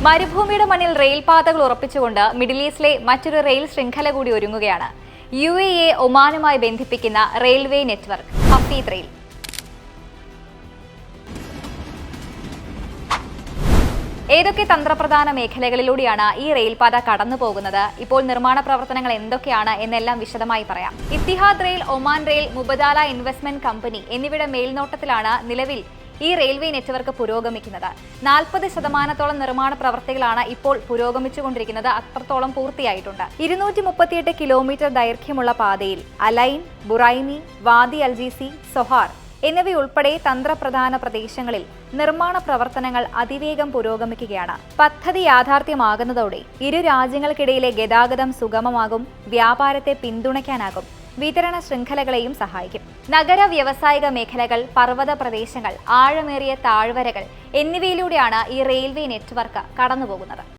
മരുഭൂമിയുടെ മണ്ണിൽ റെയിൽപാതകൾ ഉറപ്പിച്ചുകൊണ്ട് മിഡിൽ ഈസ്റ്റിലെ മറ്റൊരു റെയിൽ ശൃംഖല കൂടി ഒരുങ്ങുകയാണ്. UAE ഒമാനുമായി ബന്ധിപ്പിക്കുന്ന റെയിൽവേ നെറ്റ്വർക്ക് ഹഫീദ് റെയിൽ. ഏതൊക്കെ തന്ത്രപ്രധാന മേഖലകളിലൂടെയാണ് ഈ റെയിൽപാത കടന്നു പോകുന്നത്, ഇപ്പോൾ നിർമ്മാണ പ്രവർത്തനങ്ങൾ എന്തൊക്കെയാണ് എന്നെല്ലാം വിശദമായി പറയാം. Etihad rail, Oman rail, Mubadala investment company എന്നിവയുടെ മേൽനോട്ടത്തിലാണ് നിലവിൽ ഈ റെയിൽവേ നെറ്റ്വർക്ക് പുരോഗമിക്കുന്നത്. 40% നിർമ്മാണ പ്രവർത്തികളാണ് ഇപ്പോൾ പുരോഗമിച്ചുകൊണ്ടിരിക്കുന്നത്. അത്രത്തോളം പൂർത്തിയായിട്ടുണ്ട്. 238 കിലോമീറ്റർ ദൈർഘ്യമുള്ള പാതയിൽ അലൈൻ, ബുറൈമി, വാദി അൽജീസി, സൊഹാർ എന്നിവയുൾപ്പെടെ തന്ത്രപ്രധാന പ്രദേശങ്ങളിൽ നിർമ്മാണ പ്രവർത്തനങ്ങൾ അതിവേഗം പുരോഗമിക്കുകയാണ്. പദ്ധതി യാഥാർത്ഥ്യമാകുന്നതോടെ ഇരു രാജ്യങ്ങൾക്കിടയിലെ ഗതാഗതം സുഗമമാകും, വ്യാപാരത്തെ പിന്തുണയ്ക്കാനാകും, വിതരണ ശൃംഖലകളെയും സഹായിക്കും. നഗര വ്യാവസായിക മേഖലകൾ, പർവ്വത പ്രദേശങ്ങൾ, ആഴമേറിയ താഴ്വരകൾ എന്നിവയിലൂടെയാണ് ഈ റെയിൽവേ നെറ്റ്വർക്ക് കടന്നുപോകുന്നത്.